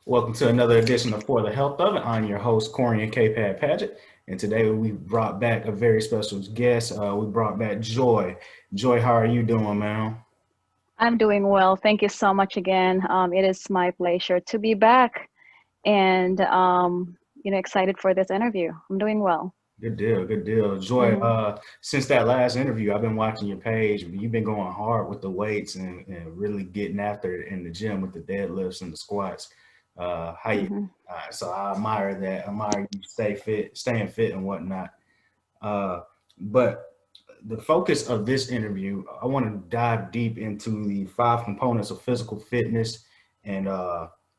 Welcome to another edition of For the Health of It. I'm your host, Corian K. Paget, and today we brought back a very special guest. We brought back Joy. Joy, how are you doing, man? I'm doing well. Thank you so much again. It is my pleasure to be back and excited for this interview. I'm doing well. Good deal, good deal. Joy, hmm since that last interview, I've been watching your page. You've been going hard with the weights and really getting after it in the gym with the deadlifts and the squats. How you? hmm So I admire that. I admire you staying fit and whatnot. Uh, but the focus of this interview, I want to dive deep into the five components of physical fitness and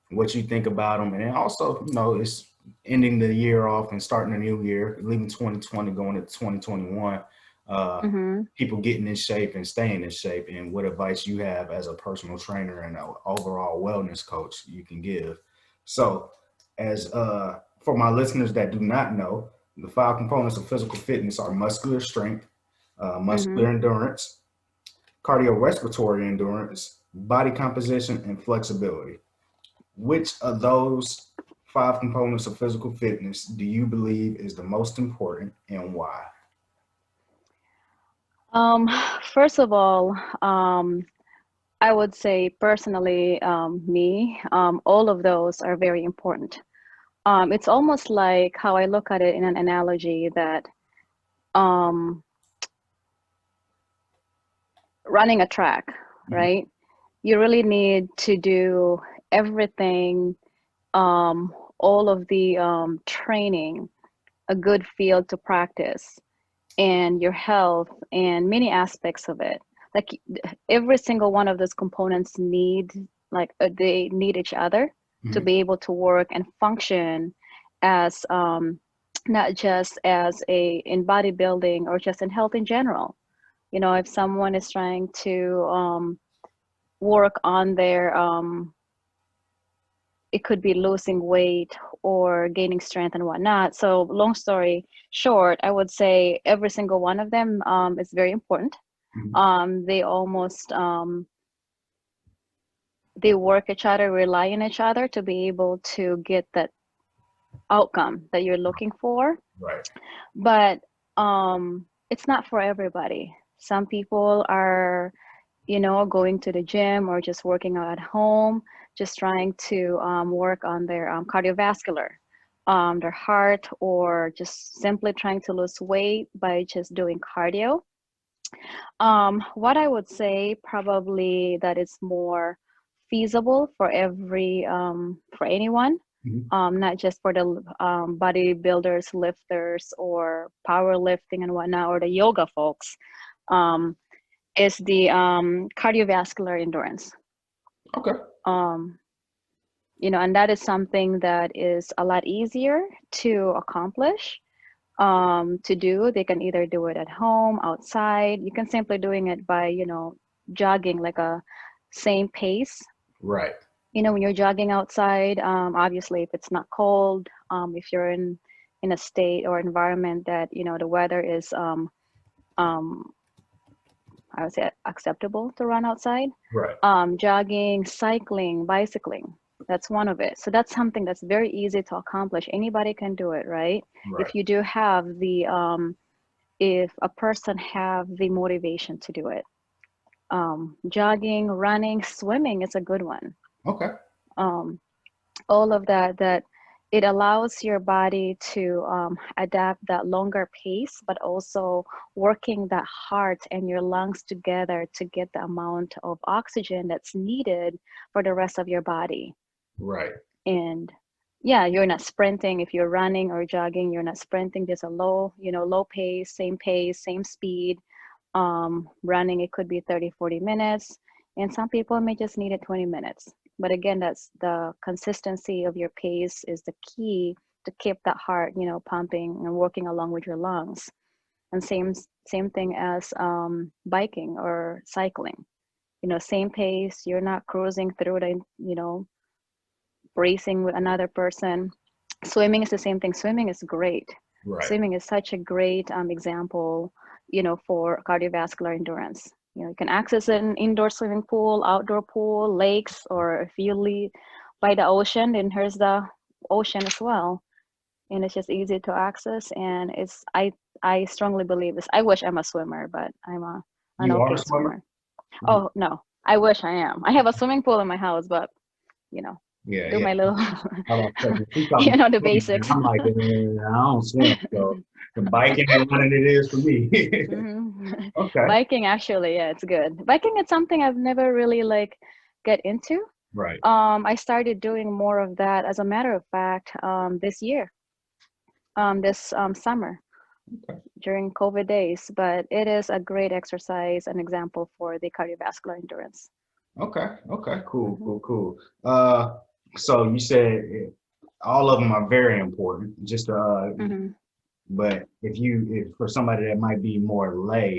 what you think about them. And then also, it's ending the year off and starting a new year, leaving 2020, going into 2021. Uh, hmm People getting in shape and staying in shape, and what advice you have as a personal trainer and an overall wellness coach you can give. So, as for my listeners that do not know, the five components of physical fitness are muscular strength, hmm muscular endurance, cardiorespiratory endurance, body composition, and flexibility. Which of those five components of physical fitness do you believe is the most important and why? Um, First of all, I would say personally, all of those are very important. It's almost like how I look at it in an analogy that um, running a track, Mhm. right? You really need to do everything, all of the training, a good field to practice, and your health, and many aspects of it. Like every single one of those components they need each other to Mhm. be able to work and function as not just as a in bodybuilding or just in health in general. If someone is trying to work on their it could be losing weight or gaining strength and whatnot. So long story short, I would say every single one of them is very important. Mhm. They almost they work each other, rely on each other to be able to get that outcome that you're looking for. Right. But it's not for everybody. Some people are going to the gym or just working out at home, just trying to work on their cardiovascular, their heart, or just simply trying to lose weight by just doing cardio. What I would say probably that is more feasible for for anyone, Mhm. not just for the bodybuilders, lifters, or powerlifting and whatnot, or the yoga folks. Um, is the cardiovascular endurance. Okay. Um, and that is something that is a lot easier to accomplish, to do. They can either do it at home, outside. You can simply doing it by, jogging like a same pace. Right. When you're jogging outside, obviously if it's not cold, if you're in a state or environment that, the weather is um, I would say acceptable to run outside. Right. Jogging, cycling, bicycling. That's one of it. So that's something that's very easy to accomplish. Anybody can do it, right? Right. If you do have if a person have the motivation to do it. Jogging, running, swimming is a good one. Okay. Um, all of that it allows your body to adapt that longer pace, but also working that heart and your lungs together to get the amount of oxygen that's needed for the rest of your body. Right. And yeah, you're not sprinting. If you're running or jogging, you're not sprinting. There's a low pace, same speed. Running, it could be 30, 40 minutes. And some people may just need it 20 minutes. But again, that's the consistency of your pace is the key to keep that heart, pumping and working along with your lungs. And same thing as biking or cycling. Same pace. You're not cruising through racing with another person. Swimming is the same thing. Swimming is great. Right. Swimming is such a great example, for cardiovascular endurance. You can access an indoor swimming pool, outdoor pool, lakes, or if you by the ocean, and here's the ocean as well, and it's just easy to access. And I strongly believe this. I wish I'm a swimmer, but I'm a an You are a okay swimmer? swimmer. Oh no, I wish I am. I have a swimming pool in my house, but you know, Yeah, do yeah. my little, I was like, she taught me the swimming, and basics. I'm like, I don't swim, so the biking and running it is for me. Okay. Biking, actually, yeah, it's good. Biking is something I've never really like get into. Right. I started doing more of that, as a matter of fact, this year, this summer Okay. during COVID days. But it is a great exercise, an example for the cardiovascular endurance. Okay. Okay. Cool. Hmm. Cool. Cool. So you said all of them are very important. Just Hmm. but if for somebody that might be more lay,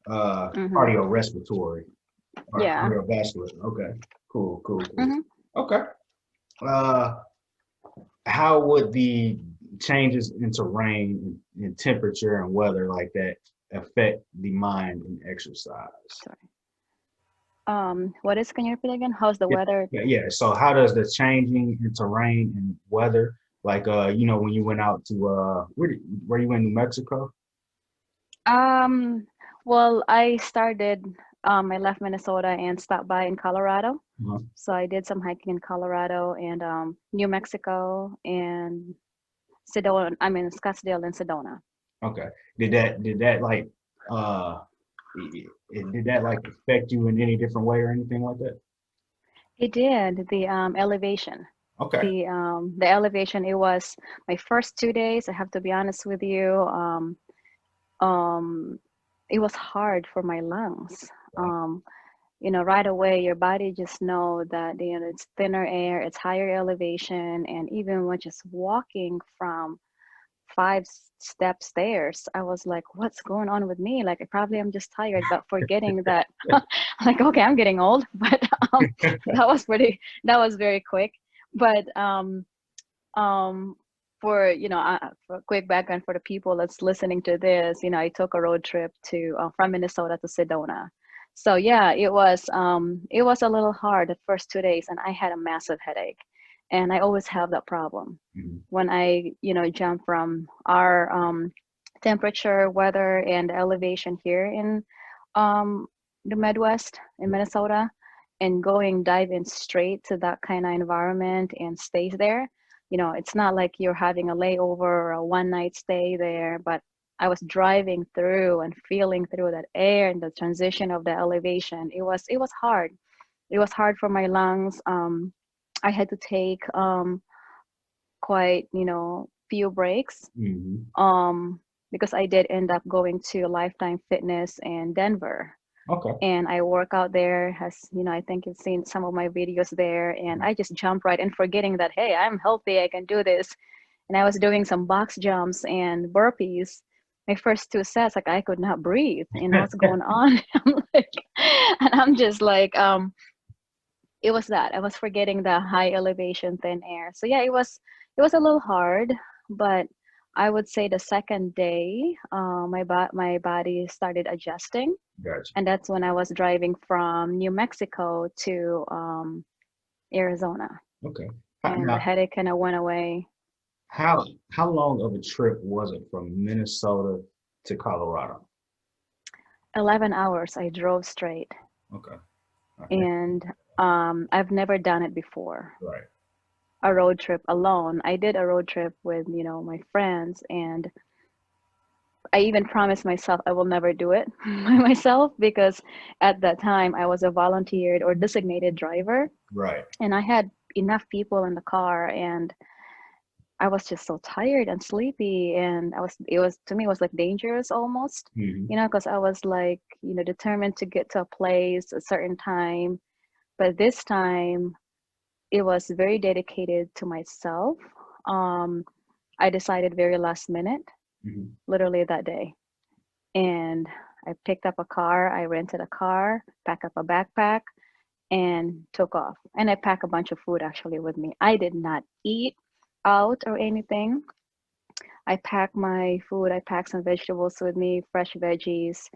Hmm. cardiorespiratory or Yeah. cardiovascular. Okay. Cool. Cool. Cool. Hmm. Okay. Uh, how would the changes in terrain and temperature and weather like that affect the mind and exercise? Sorry. What is? Can you repeat again? How's the Yeah, weather? yeah, yeah. So how does the changing in terrain and weather, like when you went out to where you in New Mexico? Um, well, I left Minnesota and stopped by in Colorado. Uh-huh. So I did some hiking in Colorado and New Mexico and Sedona. I mean Scottsdale and Sedona. Okay. Did that like uh did that like affect you in any different way or anything like that? It did the elevation. Okay. The elevation. It was my first 2 days. I have to be honest with you. Um, it was hard for my lungs. Wow. Um, right away your body just know that it's thinner air, it's higher elevation, and even when just walking from five-step stairs, I was like, what's going on with me? Like, I probably am just tired, but forgetting that, like, okay, I'm getting old. But that was very quick. But um, for a quick background for the people that's listening to this, I took a road trip to from Minnesota to Sedona. So yeah, it was a little hard the first 2 days, and I had a massive headache, and I always have that problem Mhm. when I jump from our temperature, weather, and elevation here in um, the Midwest in Minnesota, and going diving straight to that kind of environment and stays there. It's not like you're having a layover or a one night stay there, but I was driving through and feeling through that air and the transition of the elevation. It was hard. It was hard for my lungs. I had to take quite few breaks, Mhm. um, because I did end up going to Lifetime Fitness in Denver, Okay. and I work out there. As I think you've seen some of my videos there, and I just jump right in, forgetting that, hey, I'm healthy, I can do this. And I was doing some box jumps and burpees. My first two sets, like, I could not breathe. What's going on? I'm just like, it was that I was forgetting the high elevation thin air. So yeah, it was a little hard, but I would say the second day, my body started adjusting, Gotcha. and that's when I was driving from New Mexico to Arizona, Okay. and the Now, headache kind of went away. how long of a trip was it from Minnesota to Colorado? 11 hours I drove straight, Okay. Okay. and I've never done it before. Right. A road trip alone. I did a road trip with my friends, and I even promised myself I will never do it by myself, because at that time I was a volunteered or designated driver, Right. and I had enough people in the car, and I was just so tired and sleepy, and it was, to me, it was like dangerous almost, Hmm. because I was like, determined to get to a place a certain time. But this time it was very dedicated to myself. Um, I decided very last minute, Hmm. literally that day. And I picked up a car, I rented a car, packed up a backpack, and took off. And I packed a bunch of food actually with me. I did not eat out or anything. I packed my food, I packed some vegetables with me, fresh veggies,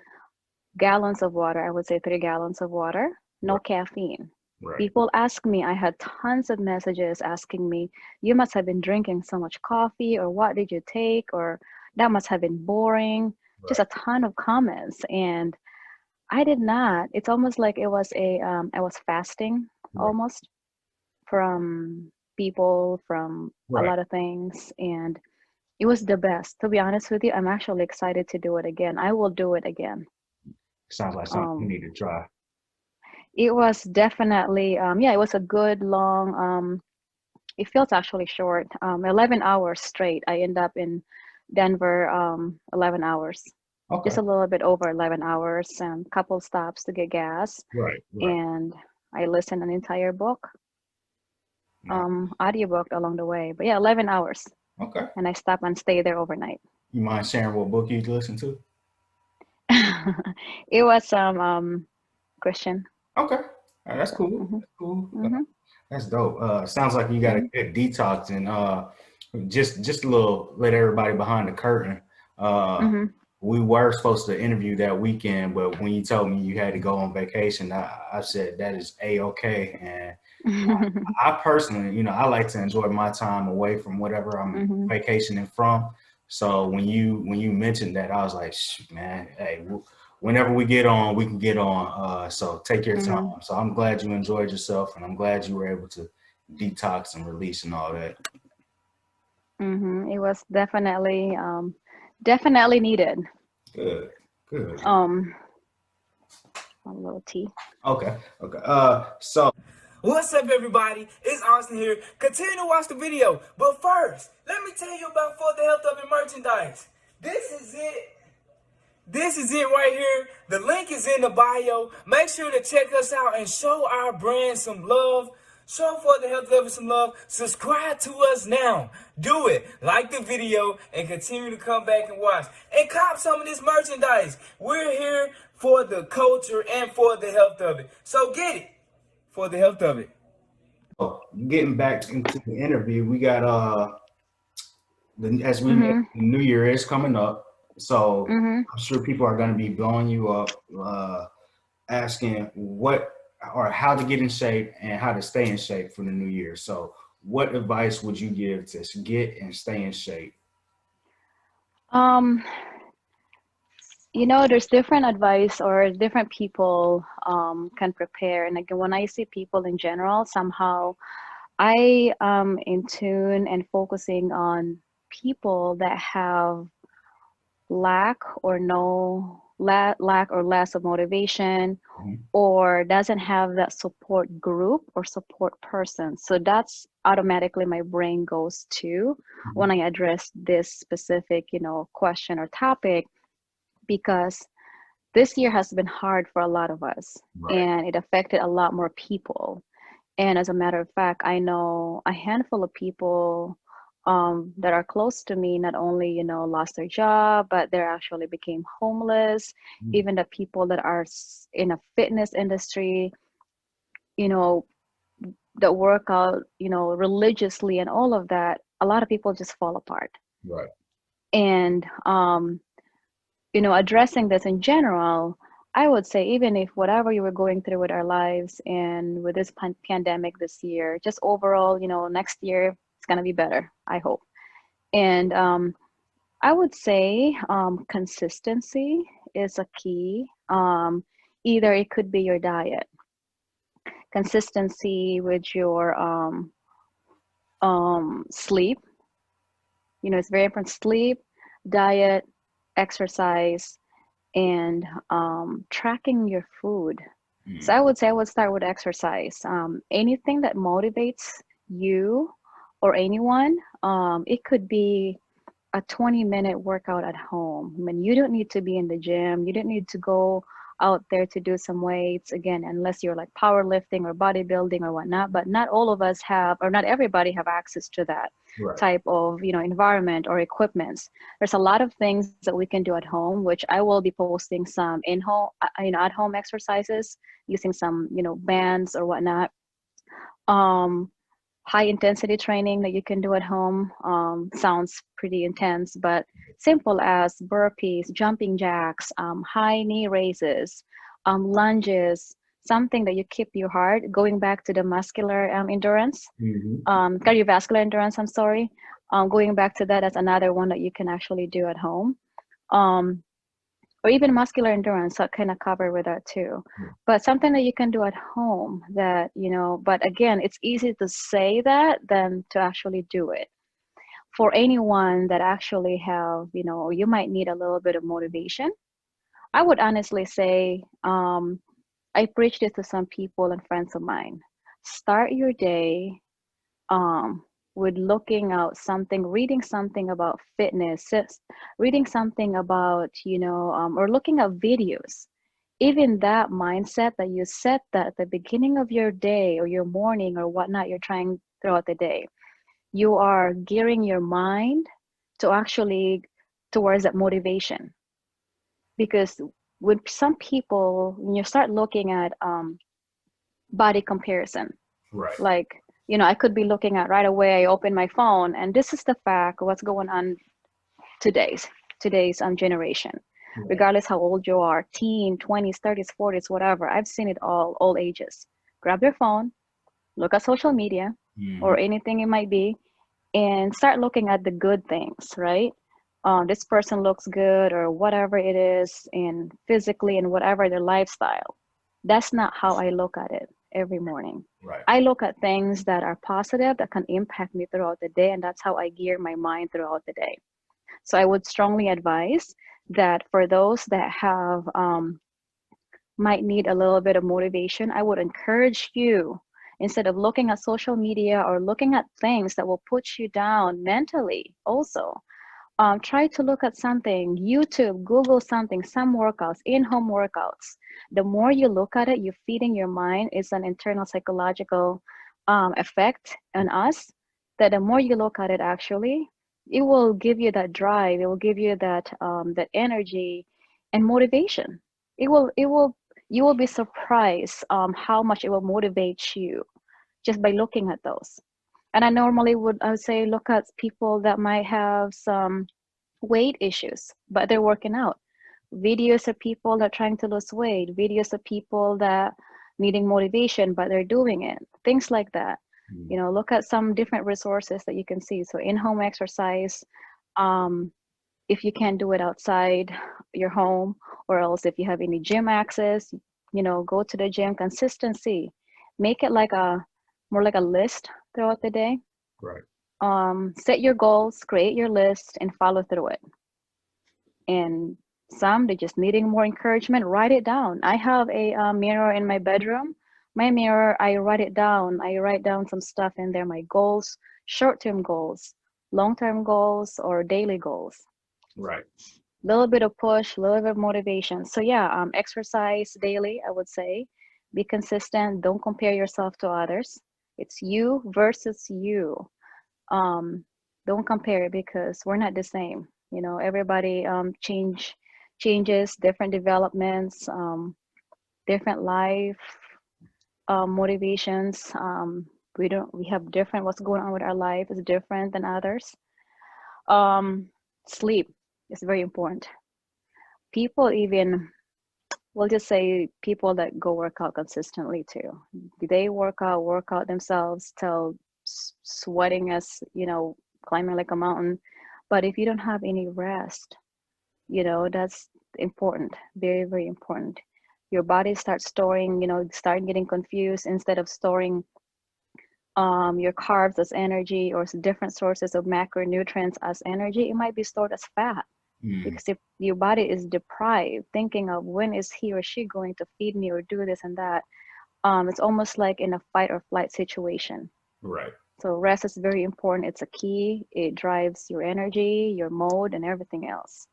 gallons of water. I would say 3 gallons of water, no Right. caffeine. Right. People ask me, I had tons of messages asking me, you must have been drinking so much coffee, or what did you take, or that must have been boring. Just Right. a ton of comments. And I did not. It's almost like it was I was fasting Right. almost from people, from a Right. lot of things. And it was the best. To be honest with you, I'm actually excited to do it again. I will do it again. Sounds like something you Um, need to try. it was definitely, yeah, it was a good long, it feels actually short, 11 hours straight. I end up in Denver, 11 hours, Okay. just a little bit over 11 hours, and couple stops to get gas. Right. Right. And I listened an entire book, Nice. audiobook along the way. But yeah, 11 hours. Okay. And I stop and stay there overnight. You mind sharing what book you listen to? It was Christian. Okay. That's cool. Hmm. That's cool. Hmm. That's dope. Sounds like you got a Hmm. good detox, and just a little let everybody behind the curtain. Uh, Hmm. we were supposed to interview that weekend, but when you told me you had to go on vacation, I said that is a-okay. And I personally, I like to enjoy my time away from whatever I'm Hmm. vacationing from. So when you mentioned that, I was like, man, hey, whenever we get on, we can get on. So take your time. Hmm. So I'm glad you enjoyed yourself, and I'm glad you were able to detox and release and all that. Hmm. It was definitely definitely needed. Good, good. Um, a little tea. Okay, okay. So What's up, everybody? It's Austin here. Continue to watch the video. But first, let me tell you about For the Health of It merchandise. This is it. This is it right here. The link is in the bio. Make sure to check us out and show our brand some love. Show For the Health of It some love. Subscribe to us now. Do it. Like the video and continue to come back and watch. And cop some of this merchandise. We're here for the culture and for the health of it. So get it. For the health of it. getting back into the interview, we got as we mentioned, Hmm. the New Year is coming up, so Hmm. I'm sure people are going to be blowing you up, asking what or how to get in shape and how to stay in shape for the new year. So, what advice would you give to get and stay in shape? Um, there's different advice or different people can prepare. And again, when I see people in general, somehow I am in tune and focusing on people that have lack or no lack or less of motivation, Mhm. or doesn't have that support group or support person. So that's automatically my brain goes to Mhm. when I address this specific, question or topic, because this year has been hard for a lot of us, Right. and it affected a lot more people. And as a matter of fact, I know a handful of people that are close to me not only, lost their job, but they actually became homeless. Mhm. Even the people that are in a fitness industry, you know, that work out, religiously and all of that, a lot of people just fall apart. Right. And, addressing this in general, I would say, even if whatever you were going through with our lives and with this pandemic this year, just overall, next year it's going to be better, I hope. And I would say consistency is a key. Either it could be your diet, consistency with your sleep. It's very important: sleep, diet, exercise, and tracking your food. So Mhm. I would say I would start with exercise. Anything that motivates you or anyone. It could be a 20-minute workout at home. I mean, you don't need to be in the gym. You don't need to go out there to do some weights again, unless you're like powerlifting or bodybuilding or whatnot. But not all of us have, or not everybody have access to that Right. type of, environment or equipments. There's a lot of things that we can do at home, which I will be posting some in home, at home exercises using some, bands or whatnot. Um, High intensity training that you can do at home sounds pretty intense, but simple as burpees, jumping jacks, high knee raises, lunges, something that you keep your heart, going back to the muscular endurance, cardiovascular endurance, I'm sorry. Going back to that, that's another one that you can actually do at home. Or even muscular endurance, so kind of cover with that too. But something that you can do at home that, you know, but again, it's easy to say that than to actually do it. For anyone that actually have, you know, you might need a little bit of motivation. I would honestly say, I preach this to some people and friends of mine. Start your day with looking out something, reading something about fitness, reading something about, you know, or looking at videos. Even that mindset that you set that at the beginning of your day or your morning or whatnot you're trying throughout the day, you are gearing your mind to actually towards that motivation. Because with some people, when you start looking at body comparison, Right. like, you know, I could be looking at right away, I open my phone and this is the fact what's going on today's generation, regardless how old you are, teen, 20s, 30s, 40s, whatever. I've seen it all ages. Grab your phone, look at social media or anything it might be, and start looking at the good things, right? This person looks good or whatever it is, and physically and whatever their lifestyle. That's not how I look at it every morning. Right. I look at things that are positive that can impact me throughout the day, and that's how I gear my mind throughout the day. So I would strongly advise that for those that have might need a little bit of motivation, I would encourage you, instead of looking at social media or looking at things that will put you down mentally also, try to look at something, YouTube, Google something, some workouts, in-home workouts. The more you look at it, you're feeding your mind. It's an internal psychological effect on us, that the more you look at it, actually, it will give you that drive. It will give you that that energy and motivation. You will be surprised how much it will motivate you just by looking at those. And I would say look at people that might have some weight issues, but they're working out. Videos of people that are trying to lose weight, videos of people that needing motivation, but they're doing it. Things like that. You know, look at some different resources that you can see. So in-home exercise, if you can't do it outside your home, or else if you have any gym access, you know, go to the gym. Consistency. Make it like more like a list throughout the day. Right. Set your goals, create your list, and follow through it. And some they're just needing more encouragement. Write it down. I have a mirror in my bedroom. My mirror, I write it down. I write down some stuff in there, my goals, short-term goals, long-term goals, or daily goals. Right. Little bit of push, little bit of motivation. So yeah, exercise daily, I would say. Be consistent. Don't compare yourself to others. It's you versus you. Don't compare, because we're not the same. You know, everybody changes, different developments, different life motivations. We have different, what's going on with our life is different than others. Sleep is very important. People even, we'll just say people that go work out consistently too. They work out themselves till sweating as, you know, climbing like a mountain. But if you don't have any rest, you know, that's important, very, very important. Your body starts storing, you know, start getting confused. Instead of storing your carbs as energy or different sources of macronutrients as energy, it might be stored as fat. Because if your body is deprived, thinking of when is he or she going to feed me or do this and that, it's almost like in a fight or flight situation. Right. So rest is very important. It's a key. It drives your energy, your mode, and everything else.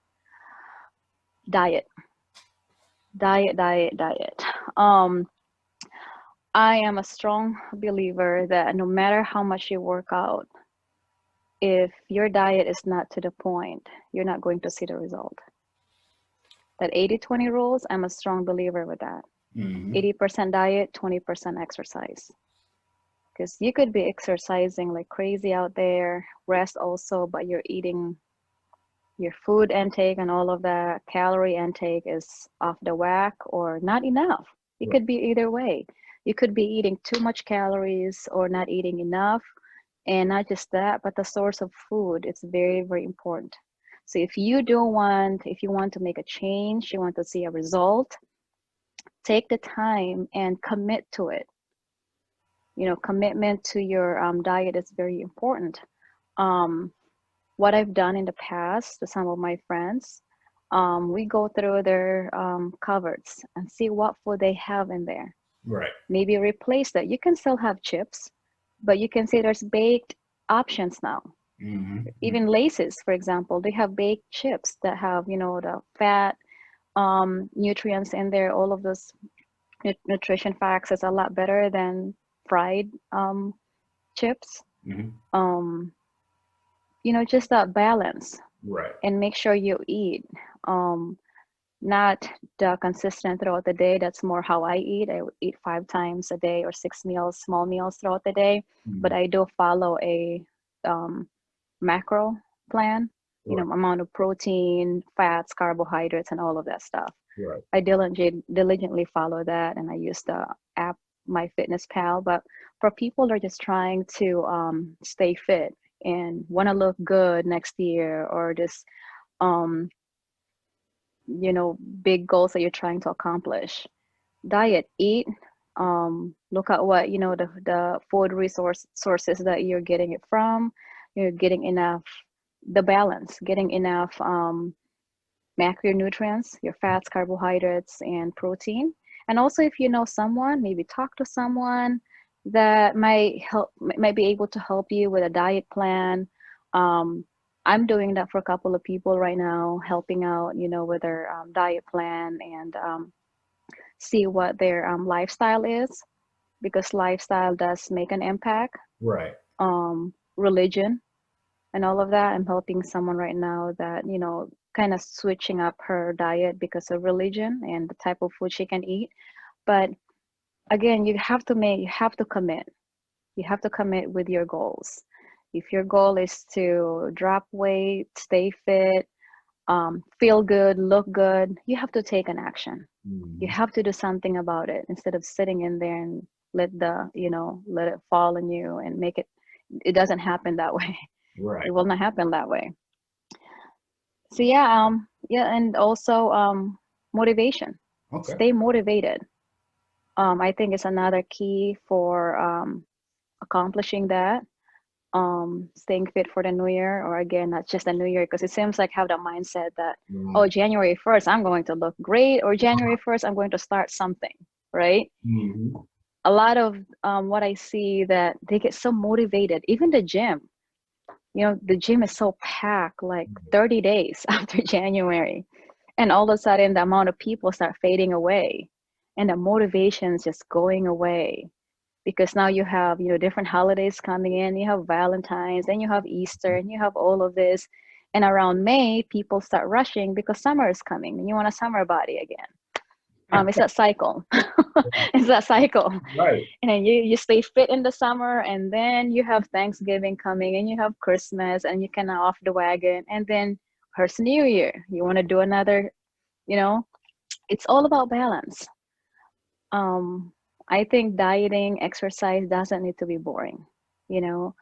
Diet. I am a strong believer that no matter how much you work out, if your diet is not to the point, you're not going to see the result. That 80-20 rules, I'm a strong believer with that. 80% diet, 20% exercise. Because you could be exercising like crazy out there, rest also, but you're eating, your food intake and all of that, calorie intake is off the whack or not enough. It Right. could be either way. You could be eating too much calories or not eating enough. And not just that, but the source of food. It's very, very important. So if you want to make a change, you want to see a result, take the time and commit to it. Commitment to your diet is very important. Um, what I've done in the past to some of my friends, we go through their cupboards and see what food they have in there. Right. Maybe replace that. You can still have chips, but you can say there's baked options now. Mm-hmm. Even Laces, for example, they have baked chips that have, the fat, nutrients in there. All of those nutrition facts is a lot better than fried chips. Mm-hmm. Um, just that balance, Right. and make sure you eat. Not the consistent throughout the day. That's more how I eat. I would eat 5 times a day or 6 meals, small meals throughout the day. But Mm-hmm. I do follow a macro plan, Right. amount of protein, fats, carbohydrates, and all of that stuff. Right. I diligently follow that, and I use the app MyFitnessPal. But for people that are just trying to stay fit and want to look good next year, or just um, big goals that you're trying to accomplish, diet, eat, look at what the food sources that you're getting it from. You're getting enough, the balance, getting enough macronutrients, your fats, carbohydrates, and protein. And also, if you know someone, maybe talk to someone that might be able to help you with a diet plan. um, I'm doing that for a couple of people right now, helping out, with their diet plan, and see what their lifestyle is, because lifestyle does make an impact. Right. Religion and all of that. I'm helping someone right now that, kind of switching up her diet because of religion and the type of food she can eat. But again, you have to commit. You have to commit with your goals. If your goal is to drop weight, stay fit, feel good, look good, you have to take an action. You Mm-hmm. have to do something about it instead of sitting in there and let it fall on you and make it. It doesn't happen that way. Right. It will not happen that way. So yeah, and also motivation. Okay. Stay motivated. I think it's another key for accomplishing that. Staying fit for the new year, or again, not just the new year, because it seems like have the mindset that, oh, Right. January 1st I'm going to look great, or January 1st I'm going to start something, right? Mm-hmm. A lot of what I see, that they get so motivated, even the gym. The gym is so packed, like 30 days after January. And all of a sudden, the amount of people start fading away, and the motivation is just going away, because now you have, different holidays coming in. You have Valentine's, then you have Easter, and you have all of this. And around May, people start rushing because summer is coming and you want a summer body again. It's that cycle. It's that cycle. Right. And then you stay fit in the summer, and then you have Thanksgiving coming, and you have Christmas, and you kind of off the wagon, and then here's New Year. You want to do another, you know, it's all about balance. Um, I think dieting, exercise doesn't need to be boring. You know,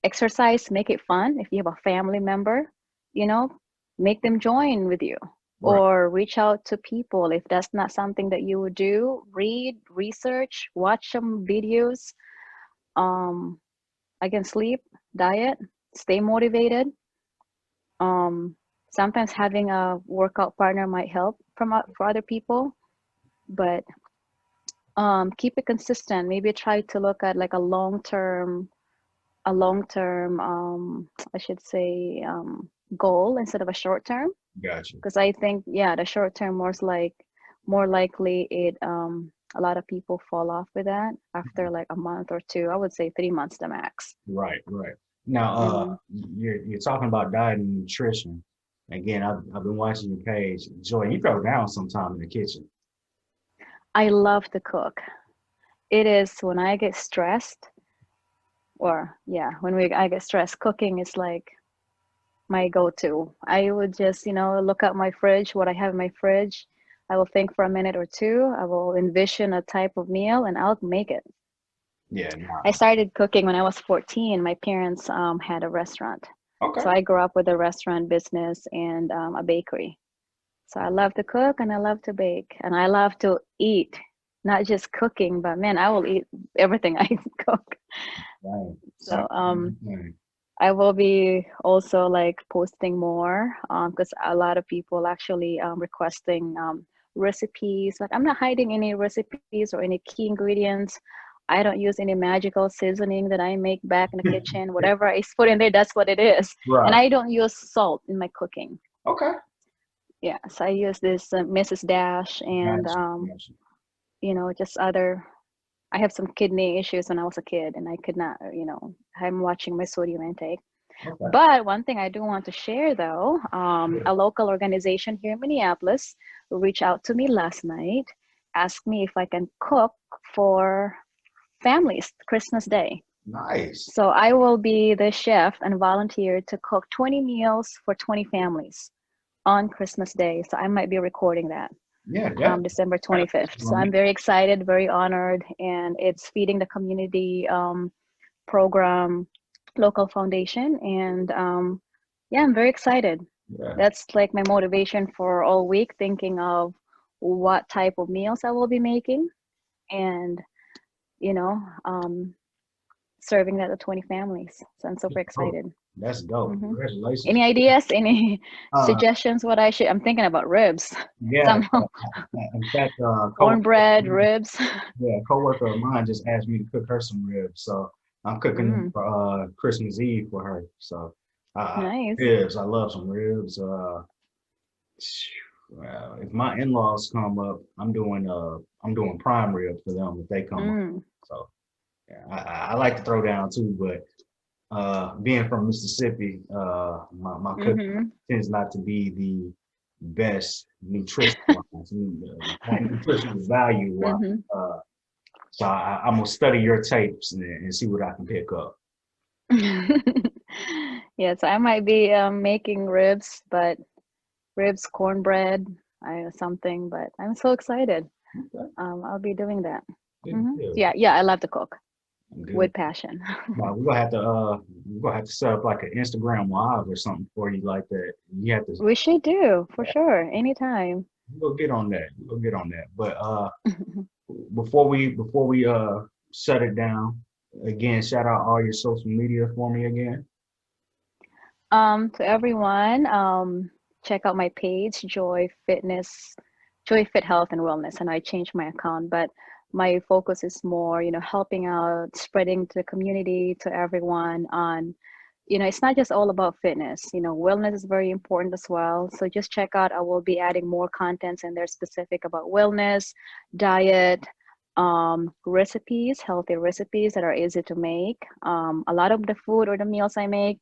Exercise, make it fun. If you have a family member, you know, make them join with you, Right. or reach out to people. If that's not something that you would do, read, research, watch some videos. Um, Again, sleep, diet, stay motivated. Um, Sometimes having a workout partner might help for other people, but keep it consistent. Maybe try to look at like a long term I should say goal instead of a short term, Gotcha. because I think, yeah, the short term more likely it a lot of people fall off with that after like a month or two. I would say 3 months the max. Right. Right. Now, Hmm. you're talking about diet and nutrition. Again, I've been watching your page. Joy, you throw down sometime in the kitchen. I love to cook. It is when I get stressed, or yeah, I get stressed, cooking is like my go-to. I would just, look at my fridge, what I have in my fridge, I will think for a minute or two. I will envision a type of meal and I'll make it. Yeah, nah. I started cooking when I was 14. My parents had a restaurant. Okay. So I grew up with a restaurant business and a bakery. So I love to cook and I love to bake and I love to eat, not just cooking, but man, I will eat everything I cook. Right. So Right. I will be also like posting more because a lot of people actually requesting recipes. Like I'm not hiding any recipes or any key ingredients. I don't use any magical seasoning that I make back in the kitchen. Whatever I put in there, that's what it is. And Right. I don't use salt in my cooking. Okay. Yeah, so I use this Mrs. Dash and Gotcha. Gotcha. just other. I have some kidney issues when I was a kid, and I could not, I'm watching my sodium intake. Okay. But one thing I do want to share, though, Yeah. a local organization here in Minneapolis reached out to me last night, asked me if I can cook for families Christmas Day. Nice. So I will be the chef and volunteer to cook 20 meals for 20 families on Christmas Day. So I might be recording that. Yeah, definitely. December 25th. So I'm very excited, very honored, and it's feeding the community program, local foundation, and yeah, I'm very excited. Yeah. That's like my motivation for all week, thinking of what type of meals I will be making, and serving that to 20 families. So I'm super excited. That's dope. Mhm. Congratulations. Any ideas? Any Uh, suggestions? What I should? I'm thinking about ribs. yeah. Somehow, In fact, cornbread, ribs. yeah, coworker of mine just asked me to cook her some ribs, so I'm cooking them for Christmas Eve for her. So Nice. ribs, I love some ribs. Well, if my in-laws come up, I'm doing prime rib for them if they come up. So yeah, I like to throw down too, but being from Mississippi, my cooking tends not to be the best nutritional nutritional value wise. So I'm gonna study your tapes and see what I can pick up. Yes, I might be making ribs, but ribs, cornbread, something. But I'm so excited. Okay. I'll be doing that. Good. Yeah, I love to cook Good. with passion. Well, we're gonna have to set up like an Instagram live or something for you like that. You have to. We should do for sure, anytime. We'll get on that. We'll get on that. But before we shut it down, again, shout out all your social media for me again. To everyone, check out my page, Joy Fit Health and Wellness. And I changed my account, but my focus is more, helping out, spreading to the community, to everyone on, it's not just all about fitness, wellness is very important as well. So just check out, I will be adding more contents in there specific about wellness, diet, recipes, healthy recipes that are easy to make. A lot of the food or the meals I make,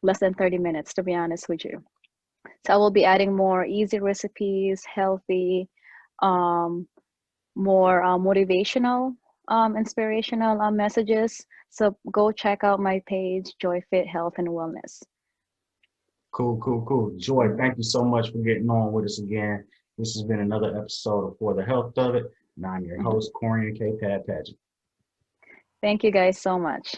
less than 30 minutes, to be honest with you. So I will be adding more easy recipes, healthy, more motivational, inspirational messages. So go check out my page, Joy Fit Health and Wellness. Cool. Joy, thank you so much for getting on with us again. This has been another episode of For the Health of It. And I'm your host, Corian K. Paget. Thank you guys so much.